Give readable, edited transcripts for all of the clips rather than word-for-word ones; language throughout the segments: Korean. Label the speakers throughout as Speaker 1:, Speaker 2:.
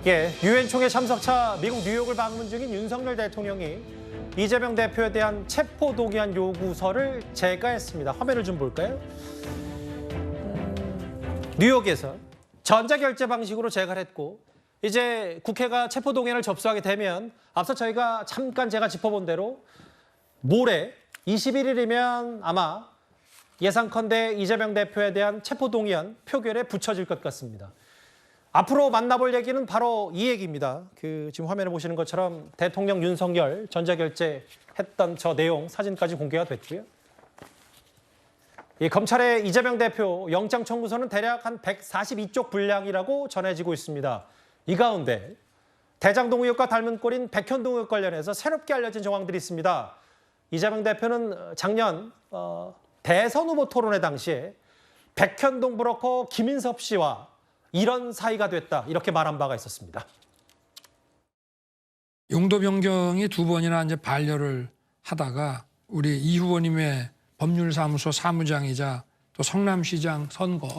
Speaker 1: 유엔 총회 참석차 미국 뉴욕을 방문 중인 윤석열 대통령이 이재명 대표에 대한 체포 동의안 요구서를 제거했습니다. 화면을 좀 볼까요? 뉴욕에서 전자결제 방식으로 제거를 했고 이제 국회가 체포 동의안을 접수하게 되면 앞서 저희가 잠깐 제가 짚어본 대로 모레 21일이면 아마 예상컨대 이재명 대표에 대한 체포 동의안 표결에 붙여질 것 같습니다. 앞으로 만나볼 얘기는 바로 이 얘기입니다. 지금 화면에 보시는 것처럼 대통령 윤석열 전자결제 했던 저 내용 사진까지 공개가 됐고요. 검찰의 이재명 대표 영장 청구서는 대략 한 142쪽 분량이라고 전해지고 있습니다. 이 가운데 대장동 의혹과 닮은 꼴인 백현동 의혹 관련해서 새롭게 알려진 정황들이 있습니다. 이재명 대표는 작년 대선 후보 토론회 당시에 백현동 브로커 김인섭 씨와 이런 사이가 됐다 이렇게 말한 바가 있었습니다.
Speaker 2: 용도 변경이 두 번이나 이제 반려를 하다가 우리 이 후보님의 법률사무소 사무장이자 또 성남시장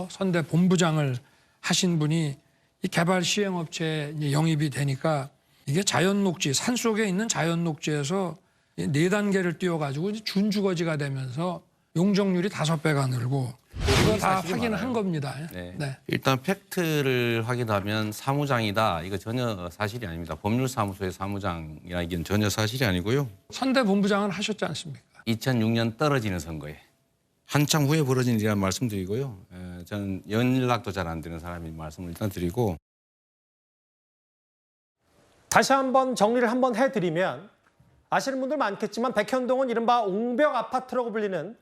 Speaker 2: 선대 본부장을 하신 분이 이 개발 시행업체에 영입이 되니까 이게 자연녹지, 산속에 있는 자연녹지에서 4단계를 띄워가지고 준주거지가 되면서 용적률이 5배가 늘고 이거 다 확인한 겁니다.
Speaker 3: 네. 일단 팩트를 확인하면 사무장이다. 이거 전혀 사실이 아닙니다. 법률사무소의 사무장이라 이건 전혀 사실이 아니고요.
Speaker 2: 선대 본부장은 하셨지 않습니까?
Speaker 3: 2006년 떨어지는 선거에 한참 후에 벌어진 일이라는 말씀드리고요. 저는 연락도 잘 안 되는 사람인 말씀을 일단 드리고
Speaker 1: 다시 한번 정리를 한번 해드리면 아시는 분들 많겠지만 백현동은 이른바 옹벽 아파트라고 불리는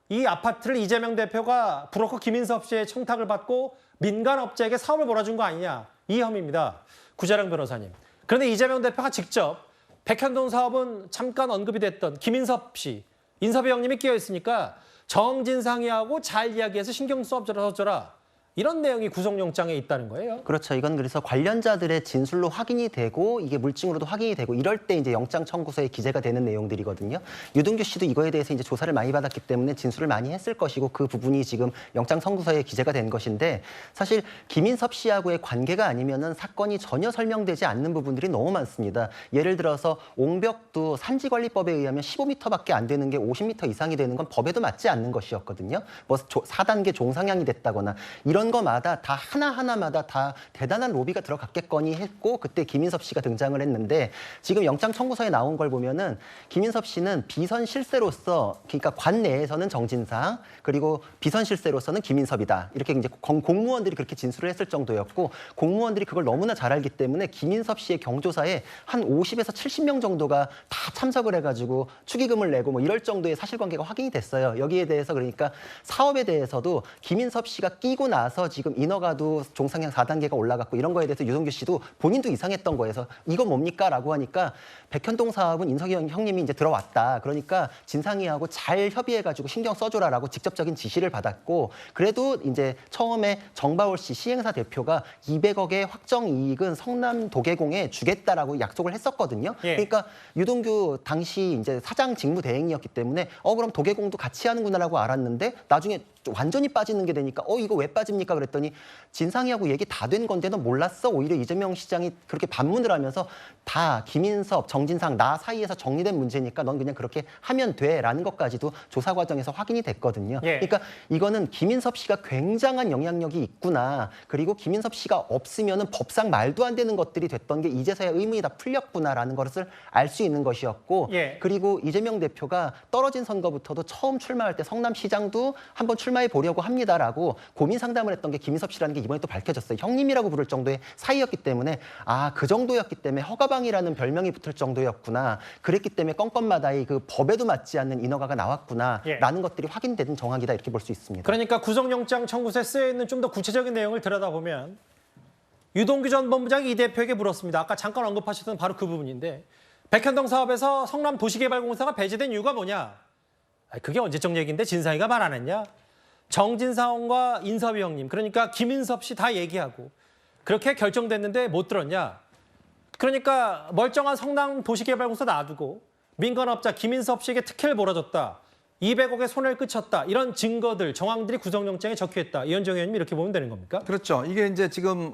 Speaker 1: 이 아파트를 이재명 대표가 브로커 김인섭 씨의 청탁을 받고 민간업자에게 사업을 몰아준 거 아니냐 이 혐의입니다. 구자령 변호사님. 그런데 이재명 대표가 직접 백현동 사업은 잠깐 언급이 됐던 김인섭 씨, 인섭이 형님이 끼어 있으니까 정진상이하고 잘 이야기해서 신경 써 어쩌라 이런 내용이 구속영장에 있다는 거예요.
Speaker 4: 그렇죠. 이건 그래서 관련자들의 진술로 확인이 되고 이게 물증으로도 확인이 되고 이럴 때 이제 영장 청구서에 기재가 되는 내용들이거든요. 유동규 씨도 이거에 대해서 이제 조사를 많이 받았기 때문에 진술을 많이 했을 것이고 그 부분이 지금 영장 청구서에 기재가 된 것인데 사실 김인섭 씨하고의 관계가 아니면은 사건이 전혀 설명되지 않는 부분들이 너무 많습니다. 예를 들어서 옹벽도 산지관리법에 의하면 15m밖에 안 되는 게 50m 이상이 되는 건 법에도 맞지 않는 것이었거든요. 뭐 4단계 종상향이 됐다거나 이런 거마다 다 하나하나마다 다 대단한 로비가 들어갔겠거니 했고 그때 김인섭 씨가 등장을 했는데 지금 영장 청구서에 나온 걸 보면은 김인섭 씨는 비선 실세로서 그러니까 관 내에서는 정진상 그리고 비선 실세로서는 김인섭이다. 이렇게 이제 공무원들이 그렇게 진술을 했을 정도였고 공무원들이 그걸 너무나 잘 알기 때문에 김인섭 씨의 경조사에 한 50에서 70명 정도가 다 참석을 해가지고 축의금을 내고 뭐 이럴 정도의 사실관계가 확인이 됐어요. 여기에 대해서 그러니까 사업에 대해서도 김인섭 씨가 끼고 나서 지금 인허가도 종상향 4단계가 올라갔고 이런 거에 대해서 유동규 씨도 본인도 이상했던 거에서 이거 뭡니까? 라고 하니까 백현동 사업은 인석이 형님이 이제 들어왔다. 그러니까 진상이하고 잘 협의해가지고 신경 써줘라라고 직접적인 지시를 받았고 그래도 이제 처음에 정바울 씨 시행사 대표가 200억의 확정 이익은 성남 도계공에 주겠다라고 약속을 했었거든요. 그러니까 유동규 당시 이제 사장 직무대행이었기 때문에 그럼 도계공도 같이 하는구나라고 알았는데 나중에 완전히 빠지는 게 되니까 이거 왜 빠집니까? 그랬더니 진상이하고 얘기 다 된 건데 너 몰랐어? 오히려 이재명 시장이 그렇게 반문을 하면서 다 김인섭, 정진상, 나 사이에서 정리된 문제니까 넌 그냥 그렇게 하면 돼라는 것까지도 조사 과정에서 확인이 됐거든요. 그러니까 이거는 김인섭 씨가 굉장한 영향력이 있구나. 그리고 김인섭 씨가 없으면은 법상 말도 안 되는 것들이 됐던 게 이제서야 의문이 다 풀렸구나라는 것을 알 수 있는 것이었고 그리고 이재명 대표가 떨어진 선거부터도 처음 출마할 때 성남시장도 한번 출마해 보려고 합니다라고 고민 상담을 했던 게 김인섭 씨라는 게 이번에 또 밝혀졌어요. 형님이라고 부를 정도의 사이였기 때문에 그 정도였기 때문에 허가방이라는 별명이 붙을 정도였구나. 그랬기 때문에 건건마다의 그 법에도 맞지 않는 인허가가 나왔구나라는 것들이 확인되는 정황이다 이렇게 볼 수 있습니다.
Speaker 1: 그러니까 구속영장 청구서에 쓰여 있는 좀 더 구체적인 내용을 들여다보면 유동규 전 본부장이 이 대표에게 물었습니다. 아까 잠깐 언급하셨던 바로 그 부분인데 백현동 사업에서 성남 도시개발공사가 배제된 이유가 뭐냐? 그게 언제적 얘기인데 진상이가 말 안 했냐? 정진상과 인섭이 형님, 그러니까 김인섭 씨 다 얘기하고 그렇게 결정됐는데 못 들었냐? 그러니까 멀쩡한 성남 도시개발공사 놔두고 민간업자 김인섭 씨에게 특혜를 몰아줬다. 200억에 손해를 끼쳤다. 이런 증거들, 정황들이 구속영장에 적혀있다. 이현정 의원님 이렇게 보면 되는 겁니까?
Speaker 5: 그렇죠. 이게 이제 지금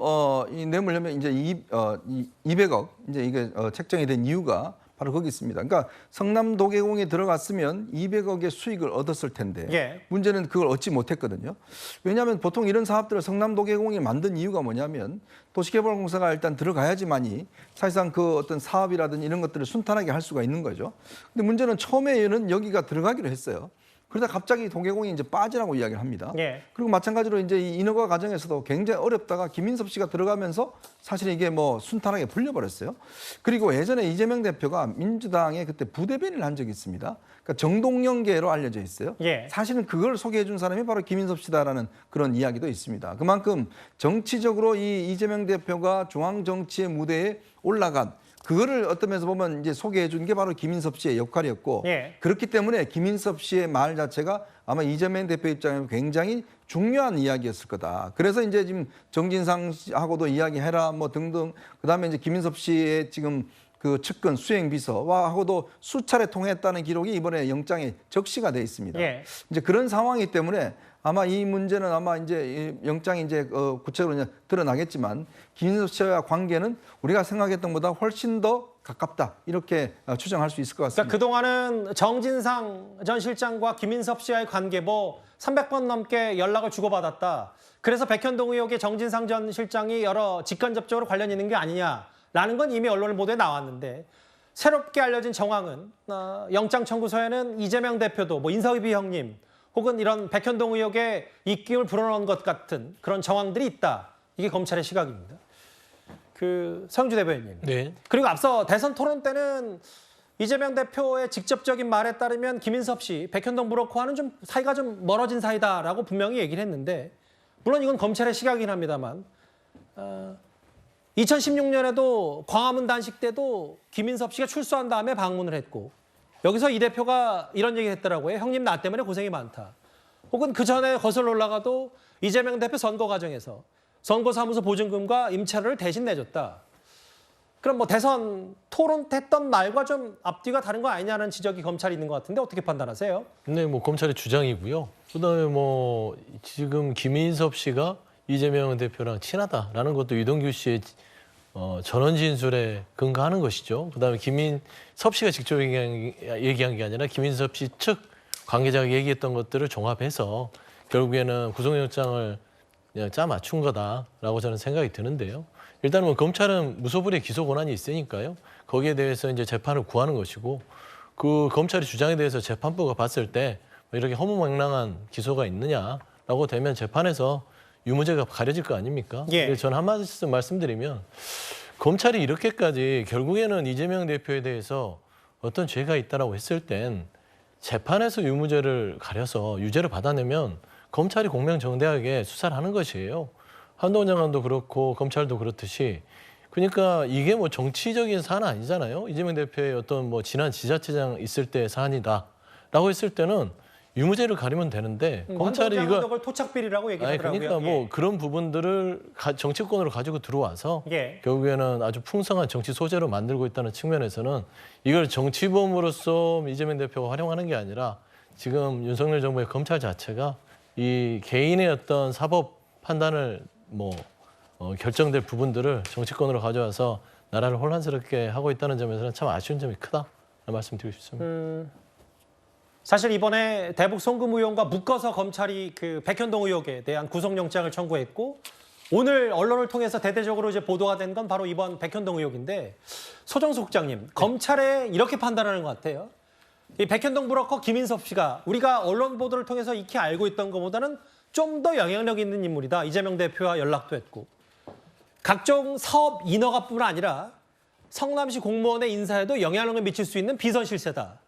Speaker 5: 이 뇌물혐의 이제 200억 이제 이게 책정이 된 이유가 바로 거기 있습니다. 그러니까 성남도계공에 들어갔으면 200억의 수익을 얻었을 텐데
Speaker 1: 예.
Speaker 5: 문제는 그걸 얻지 못했거든요. 왜냐하면 보통 이런 사업들을 성남도계공이 만든 이유가 뭐냐면 도시개발공사가 일단 들어가야지만이 사실상 그 어떤 사업이라든지 이런 것들을 순탄하게 할 수가 있는 거죠. 근데 문제는 처음에는 여기가 들어가기로 했어요. 그러다 갑자기 도계공이 이제 빠지라고 이야기를 합니다.
Speaker 1: 예.
Speaker 5: 그리고 마찬가지로 이제 이 인허가 과정에서도 굉장히 어렵다가 김인섭 씨가 들어가면서 사실 이게 뭐 순탄하게 풀려버렸어요. 그리고 예전에 이재명 대표가 민주당의 그때 부대변인을 한 적이 있습니다. 그러니까 정동영계로 알려져 있어요.
Speaker 1: 예.
Speaker 5: 사실은 그걸 소개해 준 사람이 바로 김인섭 씨다라는 그런 이야기도 있습니다. 그만큼 정치적으로 이 이재명 대표가 중앙 정치의 무대에 올라간 그거를 어떤 면에서 보면 이제 소개해 준 게 바로 김인섭 씨의 역할이었고
Speaker 1: 예.
Speaker 5: 그렇기 때문에 김인섭 씨의 말 자체가 아마 이재명 대표 입장에는 굉장히 중요한 이야기였을 거다. 그래서 이제 지금 정진상 씨하고도 이야기해라 뭐 등등 그다음에 이제 김인섭 씨의 지금 그 측근 수행비서와 하고도 수차례 통했다는 기록이 이번에 영장에 적시가 돼 있습니다.
Speaker 1: 예.
Speaker 5: 이제 그런 상황이기 때문에 아마 이 문제는 아마 이제 영장이 이제 구체적으로 이제 드러나겠지만 김인섭 씨와 관계는 우리가 생각했던 것보다 훨씬 더 가깝다 이렇게 추정할 수 있을 것 같습니다.
Speaker 1: 그러니까 그동안은 정진상 전 실장과 김인섭 씨와의 관계 뭐 300번 넘게 연락을 주고받았다. 그래서 백현동 의혹에 정진상 전 실장이 여러 직간접적으로 관련이 있는 게 아니냐라는 건 이미 언론 보도에 나왔는데 새롭게 알려진 정황은 영장 청구서에는 이재명 대표도 뭐 인사위비 형님 혹은 이런 백현동 의혹에 입김을 불어넣은 것 같은 그런 정황들이 있다. 이게 검찰의 시각입니다. 그 성주 대변인님.
Speaker 6: 네.
Speaker 1: 그리고 앞서 대선 토론 때는 이재명 대표의 직접적인 말에 따르면 김인섭 씨, 백현동 브로커와는 좀 사이가 좀 멀어진 사이다라고 분명히 얘기를 했는데 물론 이건 검찰의 시각이긴 합니다만 2016년에도 광화문 단식 때도 김인섭 씨가 출소한 다음에 방문을 했고 여기서 이 대표가 이런 얘기를 했더라고요. 형님 나 때문에 고생이 많다. 혹은 그 전에 거슬러 올라가도 이재명 대표 선거 과정에서 선거사무소 보증금과 임차료를 대신 내줬다. 그럼 뭐 대선 토론 때 했던 말과 좀 앞뒤가 다른 거 아니냐는 지적이 검찰이 있는 것 같은데 어떻게 판단하세요?
Speaker 6: 네, 뭐 검찰의 주장이고요. 그다음에 뭐 지금 김인섭 씨가 이재명 대표랑 친하다라는 것도 유동규 씨의 전원 진술에 근거하는 것이죠. 그다음에 김인섭 씨가 직접 얘기한 게 아니라 김인섭 씨 측 관계자가 얘기했던 것들을 종합해서 결국에는 구속영장을 그냥 짜 맞춘 거다라고 저는 생각이 드는데요. 일단은 뭐 검찰은 무소불위의 기소 권한이 있으니까요. 거기에 대해서 이제 재판을 구하는 것이고 그 검찰의 주장에 대해서 재판부가 봤을 때 이렇게 허무맹랑한 기소가 있느냐라고 되면 재판에서 유무죄가 가려질 거 아닙니까?
Speaker 1: 예.
Speaker 6: 저는 한 말씀 말씀드리면 검찰이 이렇게까지 결국에는 이재명 대표에 대해서 어떤 죄가 있다라고 했을 땐 재판에서 유무죄를 가려서 유죄를 받아내면 검찰이 공명정대하게 수사를 하는 것이에요. 한동훈 장관도 그렇고 검찰도 그렇듯이 그러니까 이게 뭐 정치적인 사안 아니잖아요. 이재명 대표의 어떤 뭐 지난 지자체장 있을 때 사안이다라고 했을 때는 유무죄를 가리면 되는데 검찰이
Speaker 1: 이걸 토착비리라고 얘기하더라고요.
Speaker 6: 그러니까 뭐 그런 부분들을 정치권으로 가지고 들어와서
Speaker 1: 예.
Speaker 6: 결국에는 아주 풍성한 정치 소재로 만들고 있다는 측면에서는 이걸 정치범으로서 이재명 대표가 활용하는 게 아니라 지금 윤석열 정부의 검찰 자체가 이 개인의 어떤 사법 판단을 결정될 부분들을 정치권으로 가져와서 나라를 혼란스럽게 하고 있다는 점에서는 참 아쉬운 점이 크다 말씀드리고 싶습니다.
Speaker 1: 사실 이번에 대북 송금 의혹과 묶어서 검찰이 그 백현동 의혹에 대한 구속영장을 청구했고 오늘 언론을 통해서 대대적으로 이제 보도가 된 건 바로 이번 백현동 의혹인데 소정수 국장님, 검찰에 이렇게 판단하는 것 같아요. 이 백현동 브로커 김인섭 씨가 우리가 언론 보도를 통해서 익히 알고 있던 것보다는 좀 더 영향력 있는 인물이다. 이재명 대표와 연락도 했고 각종 사업 인허가뿐 아니라 성남시 공무원의 인사에도 영향력을 미칠 수 있는 비선 실세다.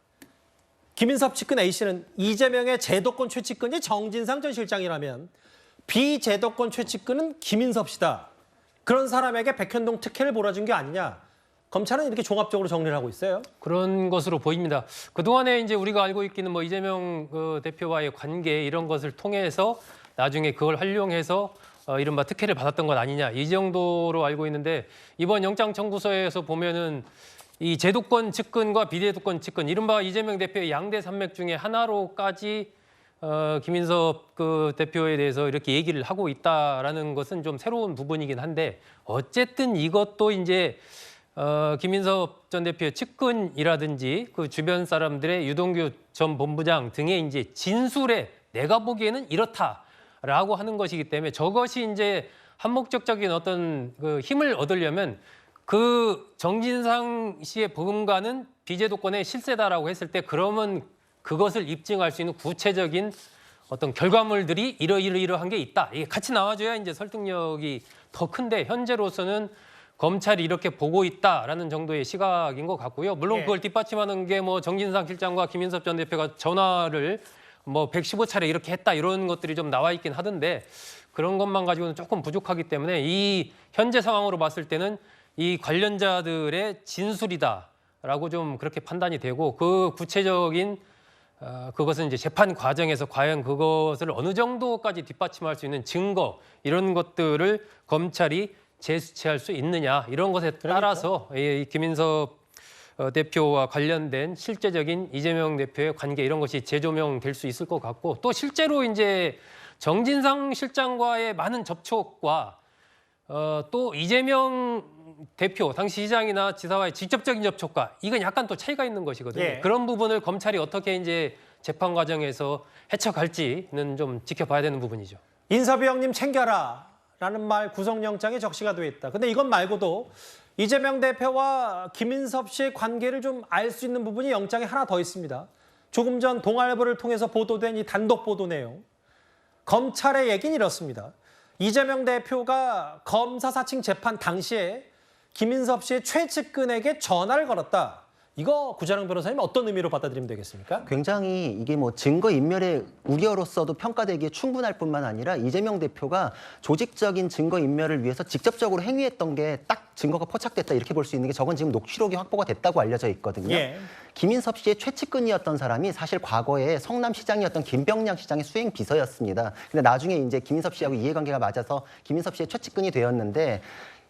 Speaker 1: 김인섭 측근 A씨는 이재명의 제도권 최측근이 정진상 전 실장이라면 비제도권 최측근은 김인섭 씨다. 그런 사람에게 백현동 특혜를 몰아준 게 아니냐. 검찰은 이렇게 종합적으로 정리를 하고 있어요.
Speaker 7: 그런 것으로 보입니다. 그동안에 이제 우리가 알고 있기는 뭐 이재명 대표와의 관계 이런 것을 통해서 나중에 그걸 활용해서 이른바 특혜를 받았던 것 아니냐 이 정도로 알고 있는데 이번 영장 청구서에서 보면은 이 제도권 측근과 비제도권 측근, 이른바 이재명 대표의 양대 산맥 중에 하나로까지 김인섭 그 대표에 대해서 이렇게 얘기를 하고 있다라는 것은 좀 새로운 부분이긴 한데, 어쨌든 이것도 이제 김인섭 전 대표의 측근이라든지 그 주변 사람들의 유동규 전 본부장 등의 이제 진술에 내가 보기에는 이렇다라고 하는 것이기 때문에, 저것이 이제 한목적적인 어떤 그 힘을 얻으려면 그 정진상 씨의 버금가는 비제도권의 실세다라고 했을 때, 그러면 그것을 입증할 수 있는 구체적인 어떤 결과물들이 이러이러한 게 있다, 이게 같이 나와줘야 이제 설득력이 더 큰데, 현재로서는 검찰이 이렇게 보고 있다라는 정도의 시각인 것 같고요. 물론
Speaker 1: 예.
Speaker 7: 그걸 뒷받침하는 게 뭐 정진상 실장과 김인섭 전 대표가 전화를 뭐 115차례 이렇게 했다, 이런 것들이 좀 나와 있긴 하던데, 그런 것만 가지고는 조금 부족하기 때문에 이 현재 상황으로 봤을 때는 이 관련자들의 진술이다라고 좀 그렇게 판단이 되고, 그 구체적인 그것은 이제 재판 과정에서 과연 그것을 어느 정도까지 뒷받침할 수 있는 증거, 이런 것들을 검찰이 제수치할 수 있느냐, 이런 것에 따라서 이 김인섭 대표와 관련된 실제적인 이재명 대표의 관계, 이런 것이 재조명될 수 있을 것 같고, 또 실제로 이제 정진상 실장과의 많은 접촉과 또 이재명 대표, 당시 시장이나 지사와의 직접적인 접촉과, 이건 약간 또 차이가 있는 것이거든요.
Speaker 1: 예.
Speaker 7: 그런 부분을 검찰이 어떻게 이제 재판 과정에서 헤쳐갈지는 좀 지켜봐야 되는 부분이죠.
Speaker 1: 인섭이 형님 챙겨라 라는 말 구속영장에 적시가 돼 있다. 근데 이것 말고도 이재명 대표와 김인섭 씨의 관계를 좀 알 수 있는 부분이 영장에 하나 더 있습니다. 조금 전 동아일보를 통해서 보도된 이 단독 보도 내용. 검찰의 얘기는 이렇습니다. 이재명 대표가 검사 사칭 재판 당시에 김인섭 씨의 최측근에게 전화를 걸었다. 이거 구자룡 변호사님 어떤 의미로 받아들이면 되겠습니까?
Speaker 4: 굉장히 이게 뭐 증거 인멸의 우려로서도 평가되기에 충분할 뿐만 아니라, 이재명 대표가 조직적인 증거 인멸을 위해서 직접적으로 행위했던 게 딱 증거가 포착됐다, 이렇게 볼 수 있는 게, 저건 지금 녹취록이 확보가 됐다고 알려져 있거든요.
Speaker 1: 예.
Speaker 4: 김인섭 씨의 최측근이었던 사람이 사실 과거에 성남시장이었던 김병량 시장의 수행 비서였습니다. 근데 나중에 이제 김인섭 씨하고 이해관계가 맞아서 김인섭 씨의 최측근이 되었는데,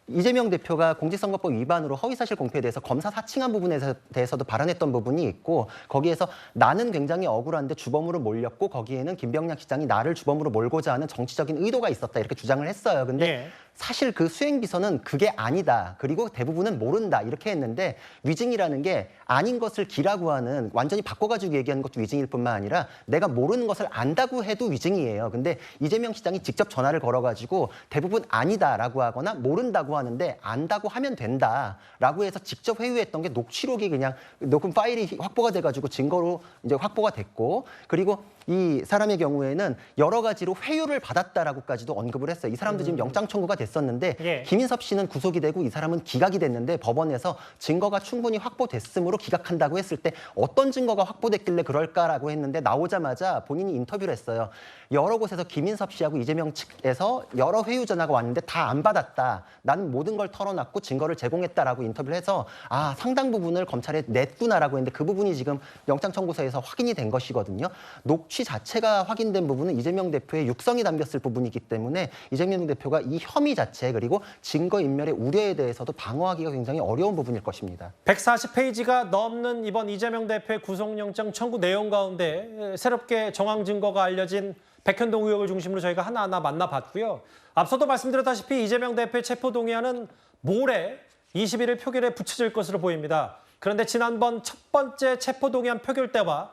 Speaker 4: 이재명 대표가 공직선거법 위반으로 허위사실 공표에 대해서 검사 사칭한 부분에 대해서도 발언했던 부분이 있고, 거기에서 나는 굉장히 억울한데 주범으로 몰렸고 거기에는 김병량 시장이 나를 주범으로 몰고자 하는 정치적인 의도가 있었다, 이렇게 주장을 했어요. 근데
Speaker 1: 예.
Speaker 4: 사실 그 수행비서는 그게 아니다, 그리고 대부분은 모른다, 이렇게 했는데, 위증이라는 게 아닌 것을 기라고 하는, 완전히 바꿔가지고 얘기하는 것도 위증일 뿐만 아니라 내가 모르는 것을 안다고 해도 위증이에요. 근데 이재명 시장이 직접 전화를 걸어가지고 대부분 아니다라고 하거나 모른다고 하는데 안다고 하면 된다라고 해서 직접 회유했던 게 녹취록이 그냥 녹음 파일이 확보가 돼가지고 증거로 이제 확보가 됐고, 그리고 이 사람의 경우에는 여러 가지로 회유를 받았다라고까지도 언급을 했어요. 이 사람도 지금 영장 청구가 됐었는데,
Speaker 1: 예.
Speaker 4: 김인섭 씨는 구속이 되고 이 사람은 기각이 됐는데, 법원에서 증거가 충분히 확보됐으므로 기각한다고 했을 때 어떤 증거가 확보됐길래 그럴까라고 했는데, 나오자마자 본인이 인터뷰를 했어요. 여러 곳에서 김인섭 씨하고 이재명 측에서 여러 회유 전화가 왔는데 다 안 받았다. 나는 모든 걸 털어놨고 증거를 제공했다라고 인터뷰를 해서, 아, 상당 부분을 검찰에 냈구나라고 했는데, 그 부분이 지금 영장 청구서에서 확인이 된 것이거든요. 녹취 자체가 확인된 부분은 이재명 대표의 육성이 담겼을 부분이기 때문에, 이재명 대표가 이 혐의 자체, 그리고 증거인멸의 우려에 대해서도 방어하기가 굉장히 어려운 부분일 것입니다.
Speaker 1: 140페이지가 넘는 이번 이재명 대표의 구속영장 청구 내용 가운데 새롭게 정황 증거가 알려진 백현동 의혹을 중심으로 저희가 하나하나 만나봤고요. 앞서도 말씀드렸다시피 이재명 대표의 체포동의안은 모레 21일 표결에 붙여질 것으로 보입니다. 그런데 지난번 첫 번째 체포동의안 표결 때와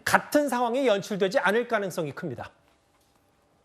Speaker 1: 같은 상황이 연출되지 않을 가능성이 큽니다.